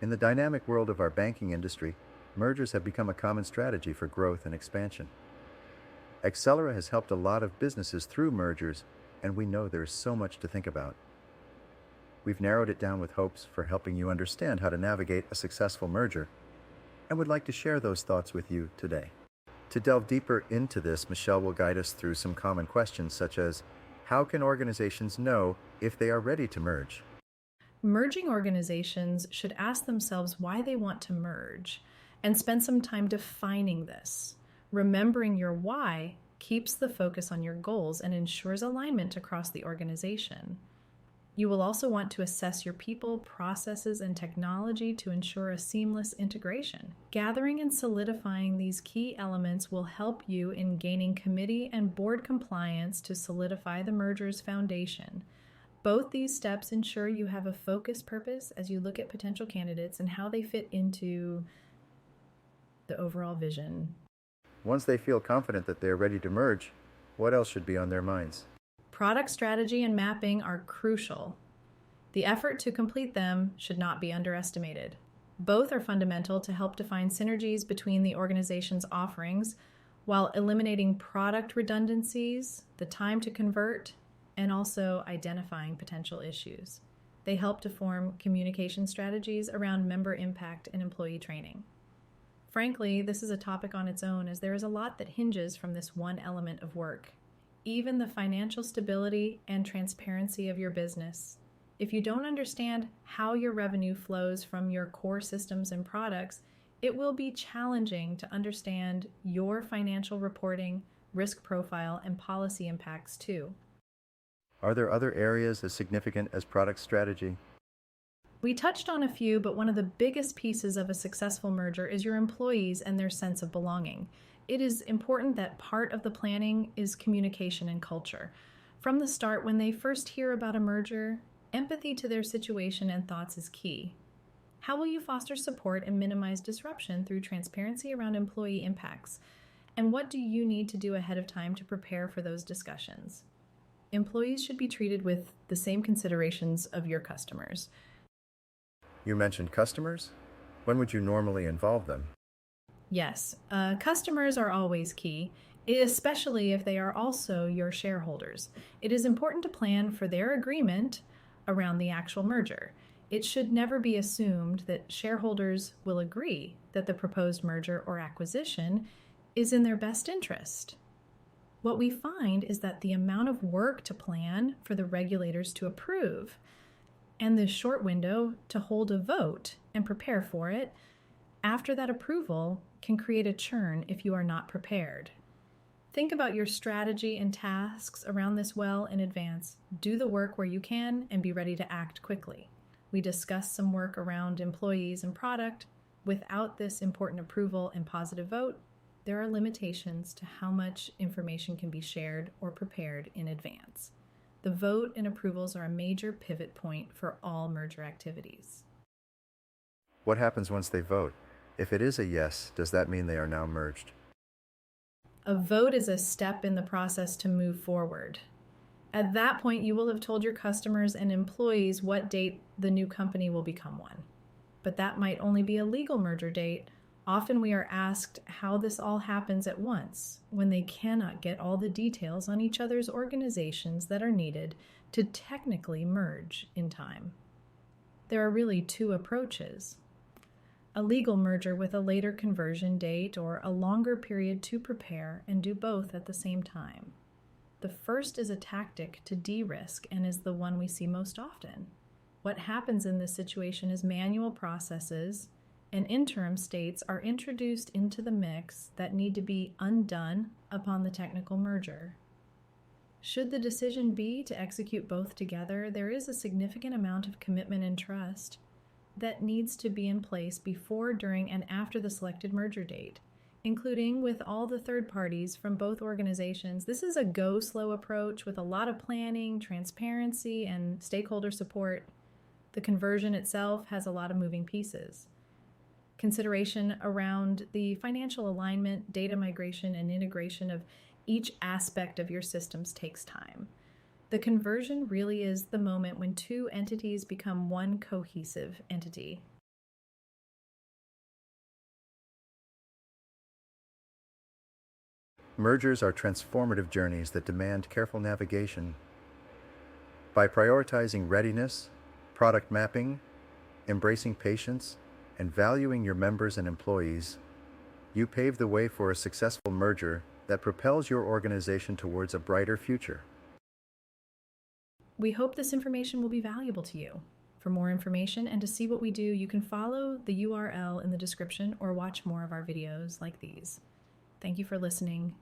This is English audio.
In the dynamic world of our banking industry, mergers have become a common strategy for growth and expansion. Accelera has helped a lot of businesses through mergers, and we know there is so much to think about. We've narrowed it down with hopes for helping you understand how to navigate a successful merger, and would like to share those thoughts with you today. To delve deeper into this, Michelle will guide us through some common questions such as, how can organizations know if they are ready to merge? Merging organizations should ask themselves why they want to merge and spend some time defining this. Remembering your why keeps the focus on your goals and ensures alignment across the organization. You will also want to assess your people, processes, and technology to ensure a seamless integration. Gathering and solidifying these key elements will help you in gaining committee and board compliance to solidify the merger's foundation. Both these steps ensure you have a focused purpose as you look at potential candidates and how they fit into the overall vision. Once they feel confident that they are ready to merge, what else should be on their minds? Product strategy and mapping are crucial. The effort to complete them should not be underestimated. Both are fundamental to help define synergies between the organization's offerings while eliminating product redundancies, the time to convert, and also identifying potential issues. They help to form communication strategies around member impact and employee training. Frankly, this is a topic on its own as there is a lot that hinges from this one element of work. Even the financial stability and transparency of your business. If you don't understand how your revenue flows from your core systems and products, it will be challenging to understand your financial reporting, risk profile, and policy impacts too. Are there other areas as significant as product strategy? We touched on a few, but one of the biggest pieces of a successful merger is your employees and their sense of belonging. It is important that part of the planning is communication and culture. From the start, when they first hear about a merger, empathy to their situation and thoughts is key. How will you foster support and minimize disruption through transparency around employee impacts? And what do you need to do ahead of time to prepare for those discussions? Employees should be treated with the same considerations of your customers. You mentioned customers. When would you normally involve them? Yes, customers are always key, especially if they are also your shareholders. It is important to plan for their agreement around the actual merger. It should never be assumed that shareholders will agree that the proposed merger or acquisition is in their best interest. What we find is that the amount of work to plan for the regulators to approve and the short window to hold a vote and prepare for it after that approval can create a churn if you are not prepared. Think about your strategy and tasks around this well in advance. Do the work where you can and be ready to act quickly. We discussed some work around employees and product. Without this important approval and positive vote, there are limitations to how much information can be shared or prepared in advance. The vote and approvals are a major pivot point for all merger activities. What happens once they vote? If it is a yes, does that mean they are now merged? A vote is a step in the process to move forward. At that point, you will have told your customers and employees what date the new company will become one. But that might only be a legal merger date. Often we are asked how this all happens at once when they cannot get all the details on each other's organizations that are needed to technically merge in time. There are really two approaches. A legal merger with a later conversion date or a longer period to prepare and do both at the same time. The first is a tactic to de-risk and is the one we see most often. What happens in this situation is manual processes and interim states are introduced into the mix that need to be undone upon the technical merger. Should the decision be to execute both together, there is a significant amount of commitment and trust that needs to be in place before, during, and after the selected merger date, including with all the third parties from both organizations. This is a go-slow approach with a lot of planning, transparency, and stakeholder support. The conversion itself has a lot of moving pieces. Consideration around the financial alignment, data migration, and integration of each aspect of your systems takes time. The conversion really is the moment when two entities become one cohesive entity. Mergers are transformative journeys that demand careful navigation. By prioritizing readiness, product mapping, embracing patience, and valuing your members and employees, you pave the way for a successful merger that propels your organization towards a brighter future. We hope this information will be valuable to you. For more information and to see what we do, you can follow the URL in the description or watch more of our videos like these. Thank you for listening.